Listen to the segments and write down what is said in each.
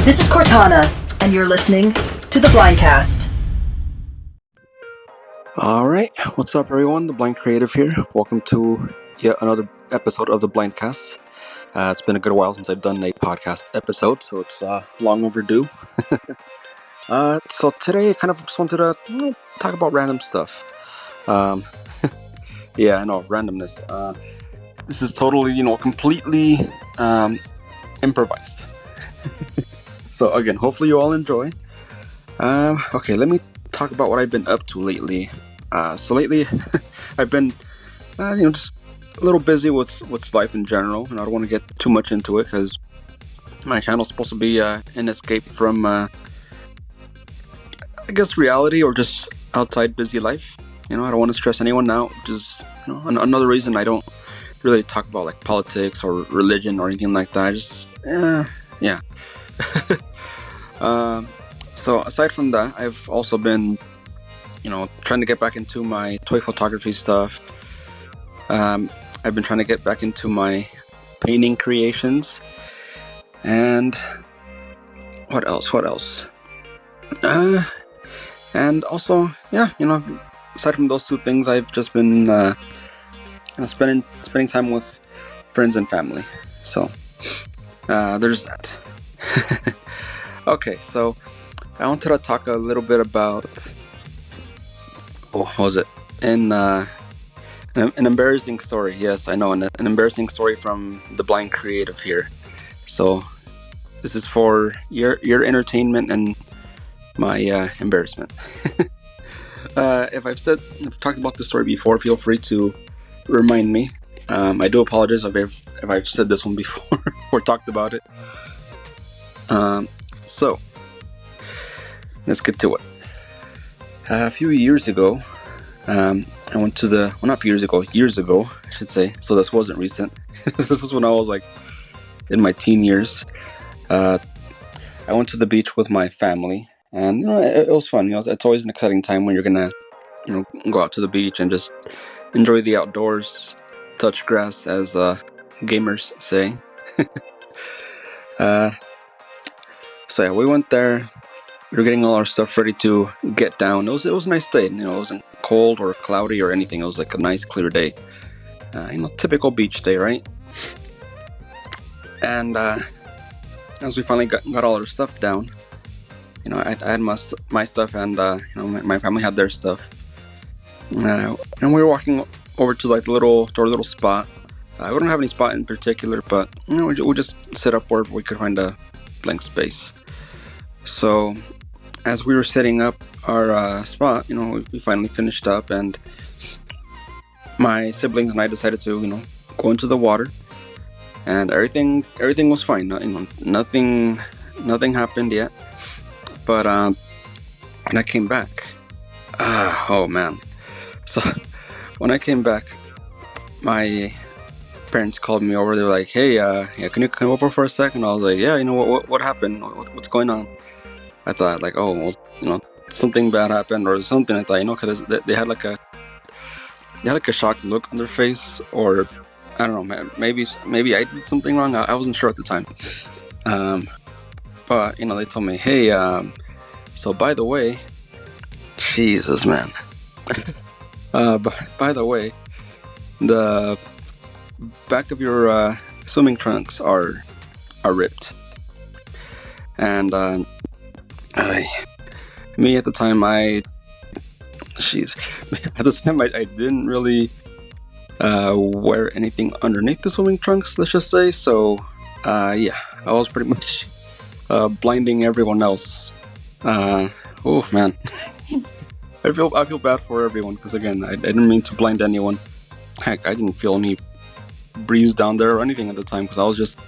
This is Cortana, and you're listening to the Blindcast. Alright, what's up everyone? The Blind Creative here. Welcome to yet another episode of the Blindcast. It's been a good while since I've done a podcast episode, so it's long overdue. So today I kind of just wanted to talk about random stuff. Yeah, I know, randomness. This is totally, completely improvised. So again, hopefully you all enjoy. Okay, let me talk about what I've been up to lately. So lately, I've been, just a little busy with life in general, and I don't want to get too much into it because my channel's supposed to be an escape from, I guess, reality or just outside busy life. I don't want to stress anyone out, which is, another reason I don't really talk about like politics or religion or anything like that. I just, yeah. So aside from that, I've also been, trying to get back into my toy photography stuff. I've been trying to get back into my painting creations. And what else? And also, aside from those two things, I've just been, spending time with friends and family. So, there's that. Okay, so I wanted to talk a little bit about, what was it? An embarrassing story. Yes, I know, an embarrassing story from the Blind Creative here. So this is for your entertainment and my embarrassment. If I've talked about this story before, feel free to remind me. I do apologize if I've said this one before or talked about it. So let's get to it. A few years ago, I went to years ago, I should say. So this wasn't recent. This is when I was like in my teen years. I went to the beach with my family, and it was fun. It's always an exciting time when you're gonna, go out to the beach and just enjoy the outdoors, touch grass, as gamers say. So yeah, we went there. We were getting all our stuff ready to get down. It was a nice day. It wasn't cold or cloudy or anything. It was like a nice clear day. Typical beach day, right? And as we finally got all our stuff down, I had my stuff, and my family had their stuff. And we were walking over to like our little spot. We don't have any spot in particular, but we just set up where we could find a blank space. So as we were setting up our spot, we finally finished up, and my siblings and I decided to, go into the water, and everything was fine. Nothing happened yet. But when I came back, oh man! So when I came back, my parents called me over. They were like, "Hey, can you come over for a second?" I was like, "Yeah, what happened? What's going on?" I thought like, oh, well, something bad happened or something. I thought, because they had like a shocked look on their face, or I don't know, man. Maybe I did something wrong. I wasn't sure at the time. But they told me, hey, so by the way, Jesus, man. By the way, the back of your swimming trunks are ripped, and me at the time, I didn't really wear anything underneath the swimming trunks, let's just say. So I was pretty much blinding everyone else. Oh man. I feel bad for everyone, because again, I didn't mean to blind anyone. Heck, I didn't feel any breeze down there or anything at the time, because I was just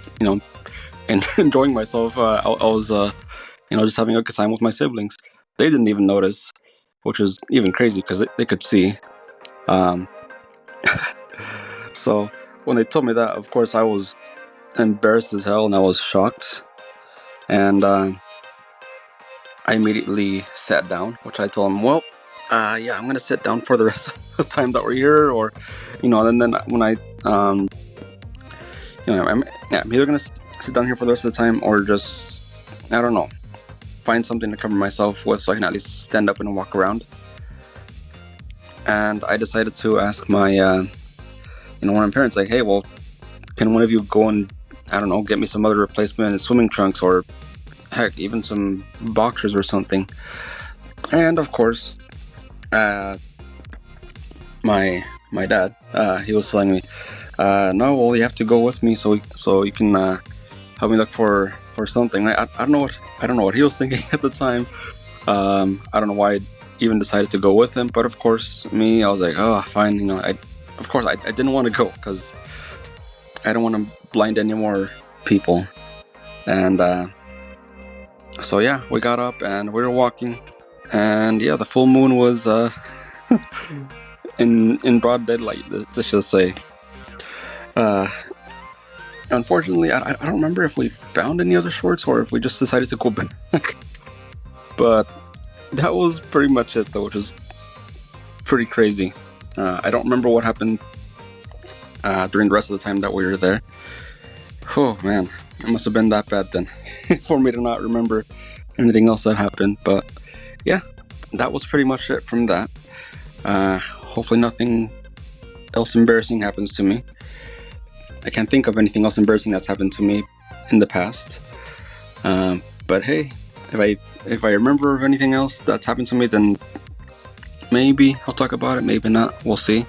enjoying myself. I was just having a good time with my siblings. They didn't even notice, which is even crazy because they could see. So when they told me that, of course, I was embarrassed as hell, and I was shocked. And I immediately sat down, which I told them, well, I'm going to sit down for the rest of the time that we're here, or, and then when I, I'm either going to sit down here for the rest of the time, or just, I don't know, find something to cover myself with so I can at least stand up and walk around. And I decided to ask my, one of my parents, like, hey, well, can one of you go and, I don't know, get me some other replacement swimming trunks, or heck, even some boxers or something. And of course, my dad, he was telling me, no, well, you have to go with me so you can help me look for something. I don't know what he was thinking at the time. I don't know why I even decided to go with him, but of course, I was like, oh, fine. I didn't want to go because I don't want to blind any more people. And so yeah, we got up and we were walking, and yeah, the full moon was in broad daylight, let's just say. Unfortunately, I don't remember if we found any other shorts or if we just decided to go back. But that was pretty much it, though, which is pretty crazy. I don't remember what happened during the rest of the time that we were there. Oh man, it must have been that bad then for me to not remember anything else that happened. But yeah, that was pretty much it from that. Hopefully nothing else embarrassing happens to me. I can't think of anything else embarrassing that's happened to me in the past. But hey, if I remember of anything else that's happened to me, then maybe I'll talk about it, maybe not. We'll see.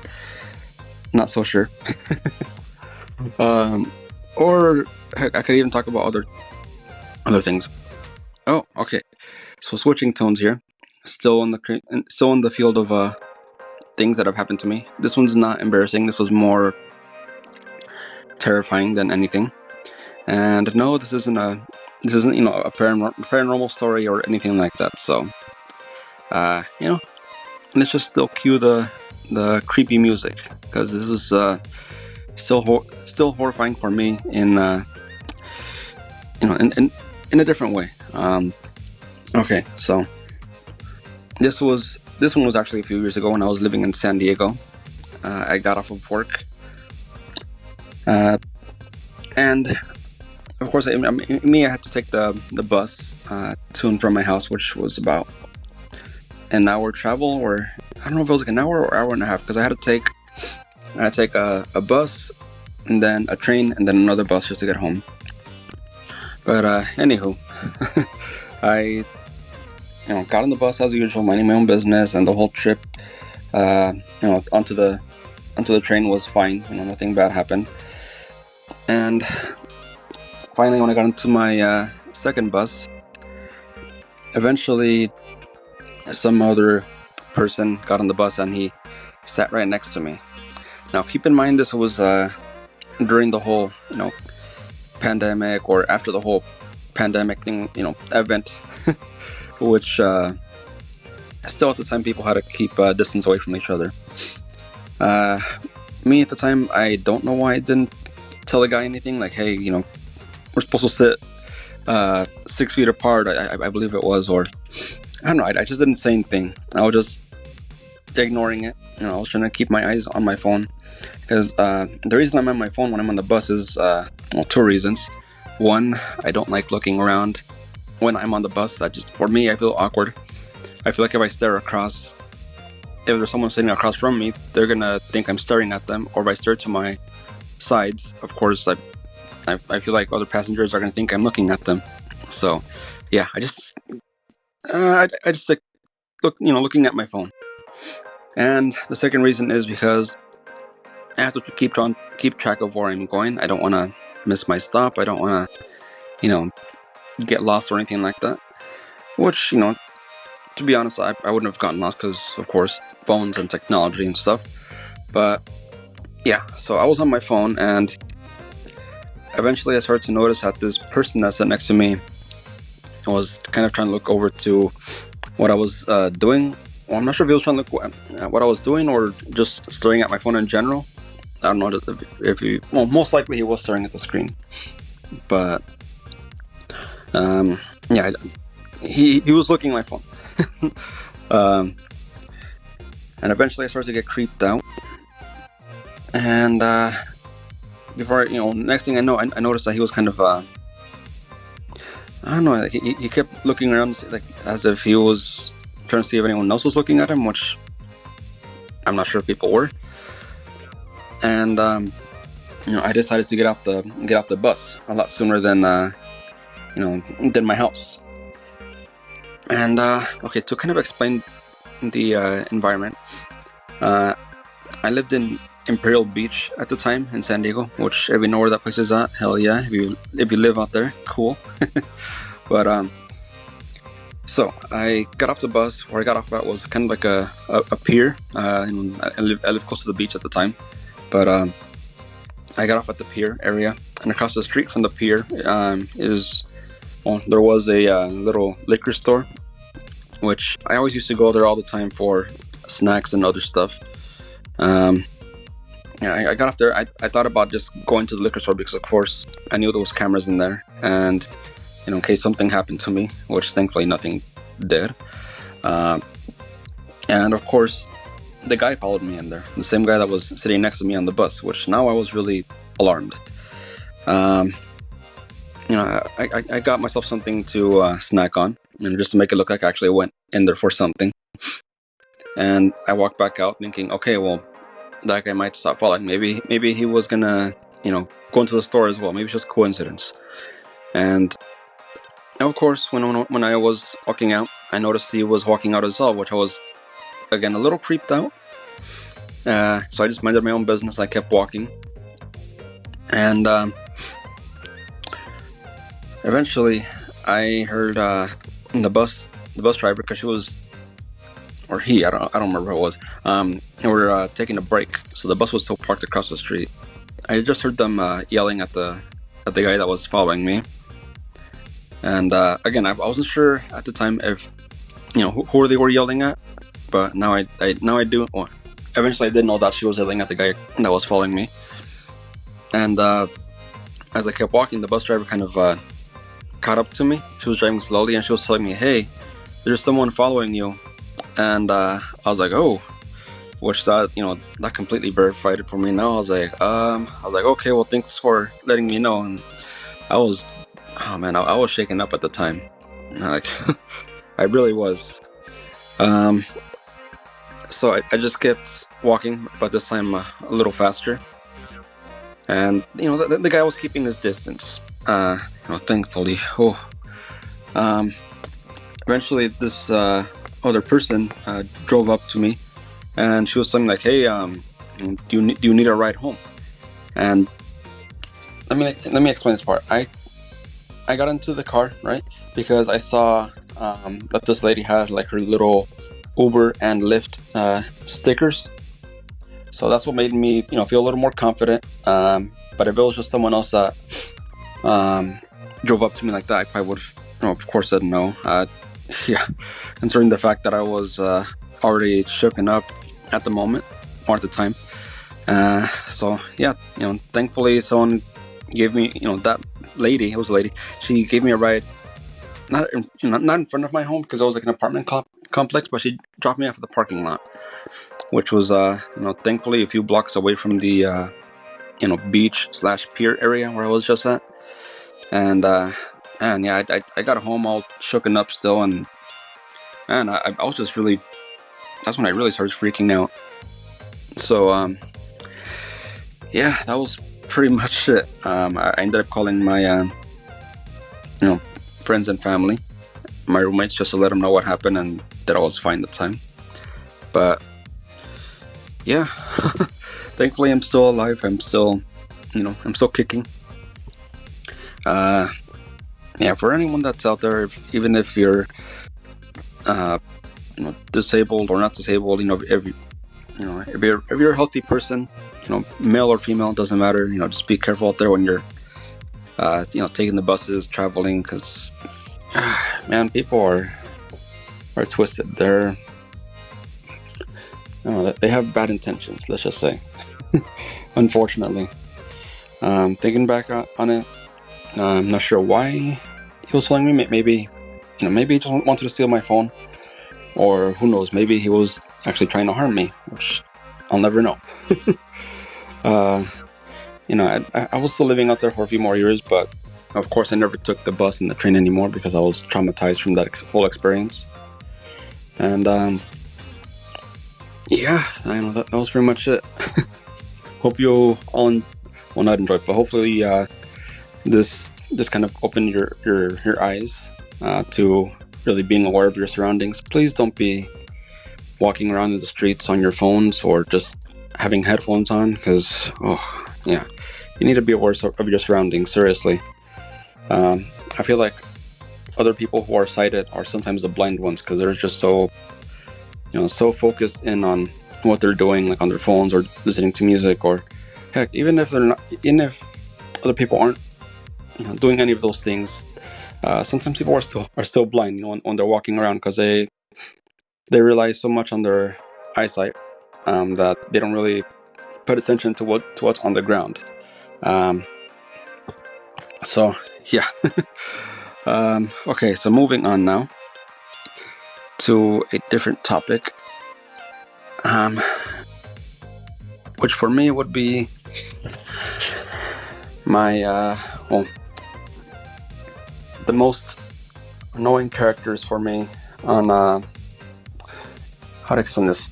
Not so sure. Or heck, I could even talk about other things. Oh, okay. So switching tones here. Still in the field of things that have happened to me. This one's not embarrassing. This was more terrifying than anything. And no, this isn't a paranormal story or anything like that. So, let's just still cue the creepy music, because this is still horrifying for me in a different way. Okay, so this one was actually a few years ago when I was living in San Diego. I got off of work, and of course, I had to take the bus to and from my house, which was about an hour travel, or I don't know if it was like an hour or hour and a half, because I had to take a bus and then a train and then another bus just to get home. But anywho, I got on the bus as usual, minding my own business, and the whole trip onto the train was fine. Nothing bad happened. And finally, when I got into my second bus, eventually some other person got on the bus and he sat right next to me. Now, keep in mind, this was during the whole, pandemic, or after the whole pandemic thing, event, which still at the time people had to keep distance away from each other. Me at the time, I don't know why I didn't tell the guy anything, like, hey, we're supposed to sit 6 feet apart, I believe it was, or I don't know, I just didn't say anything. I was just ignoring it. I was trying to keep my eyes on my phone, because the reason I'm on my phone when I'm on the bus is two reasons. One, I don't like looking around when I'm on the bus. For me, I feel awkward. I feel like if I stare across, if there's someone sitting across from me, they're gonna think I'm staring at them. Or if I stare to my sides, of course, I feel like other passengers are gonna think I'm looking at them. So, yeah, I just like looking at my phone. And the second reason is because I have to keep track of where I'm going. I don't want to miss my stop. I don't want to, get lost or anything like that. Which, to be honest, I wouldn't have gotten lost because, of course, phones and technology and stuff. But yeah, so I was on my phone, and eventually I started to notice that this person that sat next to me was kind of trying to look over to what I was doing. Well, I'm not sure if he was trying to look at what I was doing or just staring at my phone in general. I don't know if he... Well, most likely he was staring at the screen. But, yeah, he was looking at my phone. And eventually I started to get creeped out. And before, next thing I know, I noticed that he was kind of I don't know, like he kept looking around like as if he was trying to see if anyone else was looking at him, which I'm not sure if people were. And I decided to get off the bus a lot sooner than than my house. And okay, to kind of explain the environment, I lived in Imperial Beach at the time in San Diego, which if you know where that place is at, hell yeah, if you live out there, cool. But so I got off the bus. Where I got off at was kind of like a pier. I live close to the beach at the time, but I got off at the pier area, and across the street from the pier there was a little liquor store, which I always used to go there all the time for snacks and other stuff. I got off there. I thought about just going to the liquor store because, of course, I knew there was cameras in there, and in case something happened to me, which thankfully nothing did. And of course, the guy followed me in there, the same guy that was sitting next to me on the bus, which now I was really alarmed. I got myself something to snack on, and just to make it look like I actually went in there for something. And I walked back out thinking, okay, well, that guy might stop following. Maybe he was gonna, go into the store as well. Maybe it's just coincidence. And of course, when I was walking out, I noticed he was walking out as well, which I was, again, a little creeped out. So I just minded my own business. I kept walking. And eventually, I heard the bus driver, because she was, or he, I don't remember who it was. And we were taking a break, so the bus was still parked across the street. I just heard them yelling at the guy that was following me. And again, I wasn't sure at the time if who they were yelling at, but now I do. Well, eventually, I did know that she was yelling at the guy that was following me. And as I kept walking, the bus driver kind of caught up to me. She was driving slowly, and she was telling me, "Hey, there's someone following you." And I was like, "Oh," which that completely verified it for me. Now I was like, okay, well, thanks for letting me know. And I was shaken up at the time. Like, I really was. So I just kept walking, but this time a little faster. And the guy was keeping his distance. Thankfully. Eventually, this other person drove up to me, and she was saying like, "Hey, do you need a ride home?" And let me explain this part. I got into the car, right, because I saw that this lady had like her little Uber and Lyft stickers. So that's what made me, feel a little more confident. But if it was just someone else that drove up to me like that, I probably would have, of course, said no. Yeah, considering the fact that I was already shooken up at the moment, or at the time. So yeah, thankfully someone gave me, that lady, it was a lady, she gave me a ride, not in front of my home, because it was like an apartment complex, but she dropped me off at the parking lot, which was thankfully a few blocks away from the beach/pier area where I was just at. And yeah, I got home all shooken up still, and I was just really, that's when I really started freaking out. So yeah, that was pretty much it. I ended up calling my friends and family, my roommates, just to let them know what happened and that I was fine at the time. But yeah, thankfully I'm still alive. I'm still kicking. Yeah, for anyone that's out there, even if you're disabled or not disabled, if you're a healthy person, male or female, doesn't matter. Just be careful out there when you're taking the buses, traveling, because man, people are twisted. They have bad intentions, let's just say. Unfortunately, thinking back on it, I'm not sure why he was following me. Maybe he just wanted to steal my phone, or who knows, maybe he was actually trying to harm me, which I'll never know. I was still living out there for a few more years, but Of course, I never took the bus and the train anymore because I was traumatized from that whole experience. And yeah, I know that was pretty much it. Hope you all, well, not enjoyed, but hopefully this kind of opened your eyes to really being aware of your surroundings. Please don't be walking around in the streets on your phones or just having headphones on, because you need to be aware of your surroundings. Seriously, I feel like other people who are sighted are sometimes the blind ones because they're just so focused in on what they're doing, like on their phones or listening to music, or heck, even if other people aren't doing any of those things. Sometimes people are still blind, when they're walking around, because they rely so much on their eyesight that they don't really put attention to what's on the ground. So yeah. Okay, so moving on now to a different topic, which for me would be my the most annoying characters for me on how to explain this.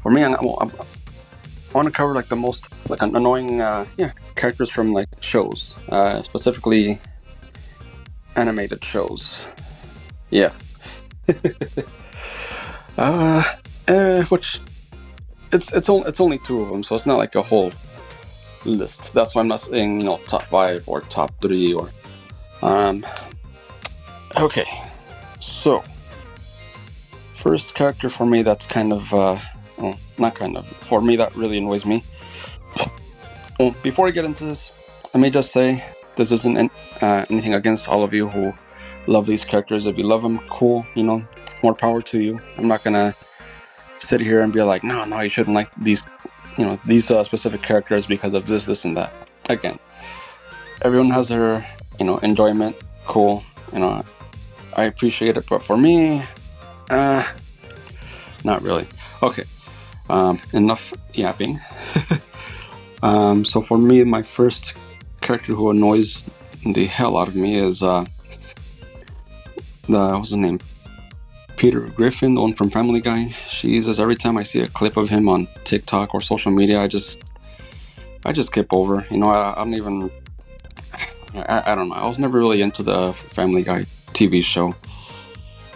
For me, I want to cover like the most annoying characters from like shows, specifically animated shows. Yeah. Which it's only two of them, so it's not like a whole list. That's why I'm not saying top 5 or top 3 or okay. So first character for me that's kind of for me that really annoys me. Before I get into this, let me just say this isn't anything against all of you who love these characters. If you love them, cool, more power to you. I'm not gonna sit here and be like, no, you shouldn't like these specific characters because of this and that. Again, everyone has their enjoyment. Cool, I appreciate it, but for me, not really. Okay, enough yapping. So for me, my first character who annoys the hell out of me is what's his name? Peter Griffin, the one from Family Guy. Jesus, every time I see a clip of him on TikTok or social media, I just skip over. I don't even. I don't know. I was never really into the Family Guy TV show.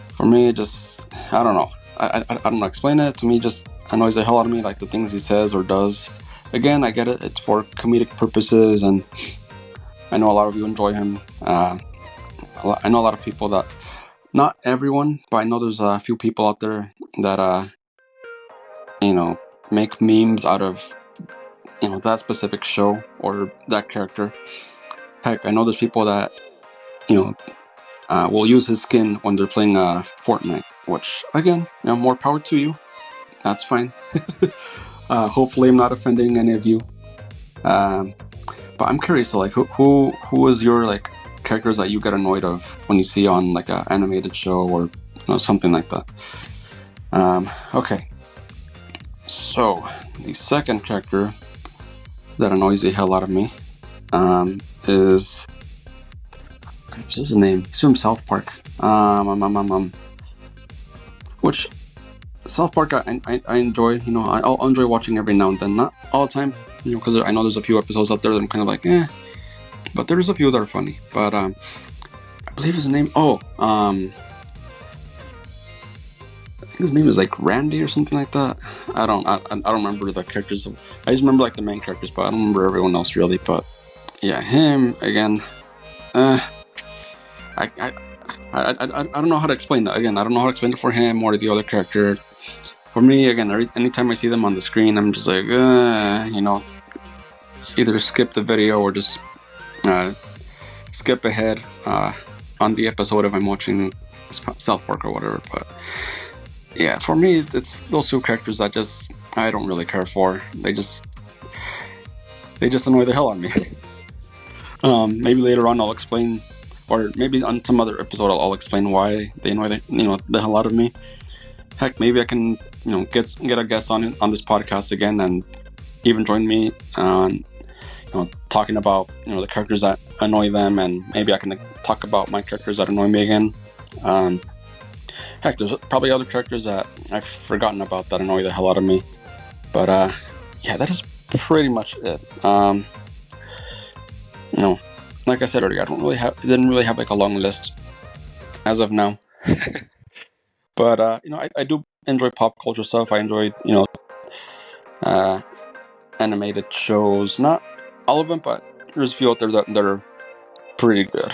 For me, it just, I don't know. I don't know. Explain it to me. Just annoys the hell out of me, like the things he says or does. Again, I get it. It's for comedic purposes, and I know a lot of you enjoy him. I know a lot of people that. Not everyone, but I know there's a few people out there that make memes out of that specific show or that character. Heck, I know there's people that will use his skin when they're playing Fortnite, which again, more power to you. That's fine. Hopefully I'm not offending any of you. But I'm curious, so like who is your like characters that you get annoyed of when you see on like an animated show or something like that. Okay, so the second character that annoys the hell out of me is what's his name? He's from South Park. Which South Park I enjoy. I'll enjoy watching every now and then, not all the time. Because I know there's a few episodes out there that I'm kind of like but there's a few that are funny. But I believe his name. I think his name is like Randy or something like that. I don't remember the characters. I just remember like the main characters, but I don't remember everyone else really. But yeah, him again. I don't know how to explain it. Again, I don't know how to explain it for him or the other character. For me, again, anytime I see them on the screen, I'm just like, either skip the video or just skip ahead on the episode if I'm watching South Park or whatever. But yeah, for me, it's those two characters that I don't really care for. They just annoy the hell out of me. Maybe later on I'll explain, or maybe on some other episode I'll explain why they annoy the hell out of me. Heck, maybe I can get a guest on this podcast again and even join me on talking about the characters that annoy them, and maybe I can talk about my characters that annoy me again. Heck, there's probably other characters that I've forgotten about that annoy the hell out of me. But yeah, that is pretty much it. Like I said earlier, didn't really have like a long list as of now. But I do enjoy pop culture stuff. I enjoy animated shows. Not all of them, but there's a few out there that are pretty good.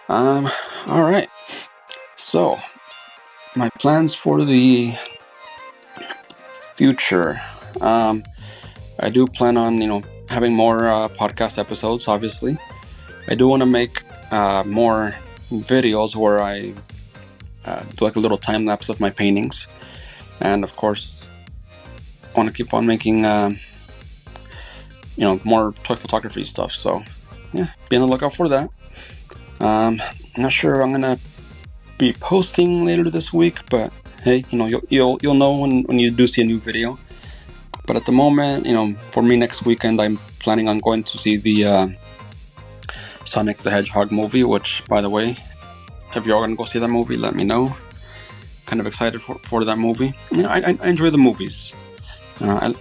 All right. So my plans for the future. I do plan on having more podcast episodes. Obviously, I do want to make more videos where I do like a little time lapse of my paintings, and of course, I want to keep on making more toy photography stuff. So yeah, be on the lookout for that. I'm not sure I'm gonna be posting later this week, but hey, you'll know when you do see a new video. But at the moment, for me next weekend, I'm planning on going to see the Sonic the Hedgehog movie, which, by the way, if you're all gonna go see that movie, let me know. Kind of excited for that movie. I enjoy the movies. I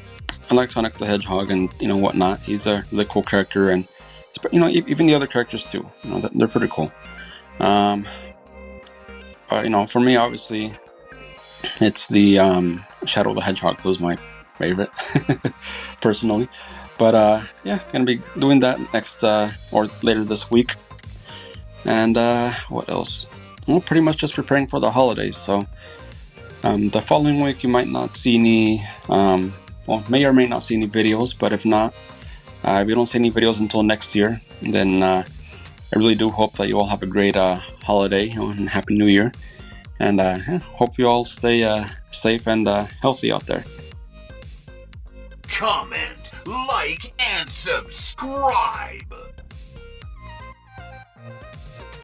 like Sonic the Hedgehog and whatnot. He's a really cool character, and even the other characters too. They're pretty cool. But for me, obviously, it's the Shadow the Hedgehog who's my favorite, personally. But yeah, gonna be doing that next or later this week. And what else? Well, pretty much just preparing for the holidays. So the following week you might not see any, may or may not see any videos. But if not, if you don't see any videos until next year, then I really do hope that you all have a great holiday and Happy New Year. And hope you all stay safe and healthy out there. Comment, like, and subscribe!